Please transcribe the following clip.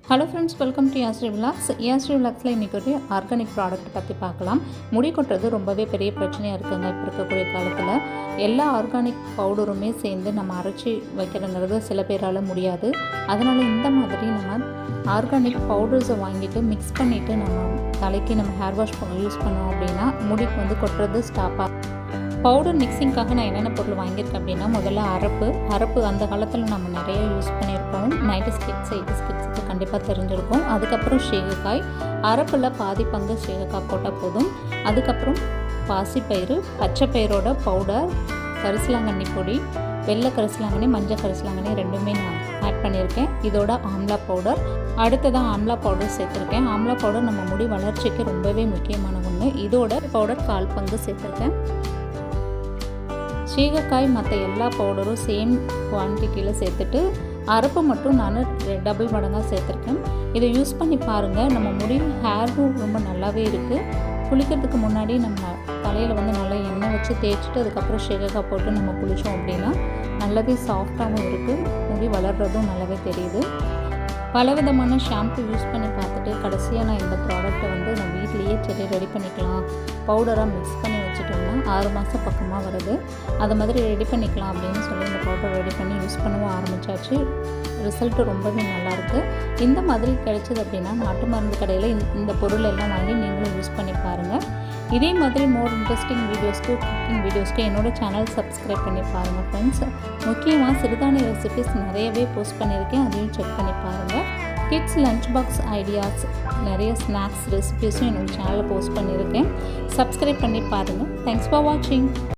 Hello friends, welcome to Yashree vlogs. யாஸ்ரீ விலாக்ஸில் இன்றைக்கி ஒரு ஆர்கானிக் ப்ராடக்ட் பற்றி பார்க்கலாம். முடி கொட்டுறது ரொம்பவே பெரிய பிரச்சனையாக இருக்குங்க இப்போ இருக்கக்கூடிய காலத்தில். எல்லா ஆர்கானிக் பவுடருமே சேர்ந்து நம்ம அரைச்சி வைக்கிறதுங்கிறது சில பேரால் முடியாது. அதனால் இந்த மாதிரி நம்ம ஆர்கானிக் பவுடர்ஸை வாங்கிட்டு மிக்ஸ் பண்ணிவிட்டு நம்ம தலைக்கு நம்ம ஹேர் வாஷ் யூஸ் பண்ணோம் அப்படின்னா முடிக்கு கொட்டுறது ஸ்டாப் ஆகும். பவுடர் மிக்சிங்காக நான் என்னென்ன பொருள் வாங்கியிருக்கேன் அப்படின்னா, முதல்ல அரப்பு அந்த காலத்தில் நம்ம நிறைய யூஸ் பண்ணியிருப்போம். 90s கிட்ஸ் 80s கிட்ஸுக்கு கண்டிப்பாக தெரிஞ்சிருக்கும். அதுக்கப்புறம் சீகக்காய், அரப்பில் பாதி பங்கு சீகக்காய் போட்டால் போதும். அதுக்கப்புறம் பாசிப்பயிறு, பச்சை பயிரோட பவுடர், கரிசலாங்கண்ணி பொடி, வெள்ளை கரிசலாங்கண்ணி, மஞ்சள் கரிசலாங்கண்ணி ரெண்டுமே நான் ஆட் பண்ணியிருக்கேன். இதோட ஆம்லா பவுடர், அடுத்ததான் ஆம்லா பவுடர் சேர்த்துருக்கேன். ஆம்லா பவுடர் நம்ம முடி வளர்ச்சிக்கு ரொம்பவே முக்கியமான ஒன்று. இதோட பவுடர் 1/4 பங்கு சேர்த்துருக்கேன். சீகக்காய் மற்ற எல்லா பவுடரும் சேம் குவான்டிட்டியில் சேர்த்துட்டு அரப்பு மட்டும் நான் டபுள் மடங்காக சேர்த்துருக்கேன். இதை யூஸ் பண்ணி பாருங்கள். நம்ம முடி ஹேரும் ரொம்ப நல்லாவே இருக்குது. குளிக்கிறதுக்கு முன்னாடி நம்ம தலையில் நல்லா எண்ணெய் வச்சு தேய்ச்சிட்டு அதுக்கப்புறம் சீகக்காய் போட்டு நம்ம குளித்தோம் அப்படின்னா நல்லாவே சாஃப்டாகவும் இருக்குது. முடி வளர்கிறதும் நல்லாவே தெரியுது. பலவிதமான ஷாம்பு யூஸ் பண்ணி பார்த்துட்டு கடைசியாக நான் இந்த ப்ராடக்ட்டை நம்ம வீட்லேயே ரெடி பண்ணிக்கலாம், பவுடராக மிக்ஸ் பண்ணி வச்சுட்டோம்னா 6 மாதம் பக்கமாக வருது. அது மாதிரி ரெடி பண்ணிக்கலாம் அப்படின்னு சொல்லி இந்த பவுடர் ரெடி பண்ணி யூஸ் பண்ணவும் ஆரம்பித்தாச்சு. ரிசல்ட்டு ரொம்பவே நல்லாயிருக்கு. இந்த மாதிரி கிடைச்சது அப்படின்னா நாட்டு மருந்து கடையில் இந்த பொருள் எல்லாம் வாங்கி நீங்களும் யூஸ் பண்ணி பாருங்கள். இதே மாதிரி மோர் இன்ட்ரெஸ்டிங் வீடியோஸ்க்கு, குக்கிங் வீடியோஸ்க்கு என்னோடய சேனல் சப்ஸ்கிரைப் பண்ணி பாருங்கள் ஃப்ரெண்ட்ஸ். முக்கியமாக சிறுதானிய ரெசிபிஸ் நிறையவே போஸ்ட் பண்ணியிருக்கேன், அதையும் செக் பண்ணி பாருங்கள். கிட்ஸ் லஞ்ச் பாக்ஸ் ஐடியாஸ், நிறைய ஸ்நாக்ஸ் ரெசிபிஸும் என்னோடய சேனலில் போஸ்ட் பண்ணியிருக்கேன். சப்ஸ்கிரைப் பண்ணி பாருங்கள். தேங்க்ஸ் ஃபார் வாட்சிங்.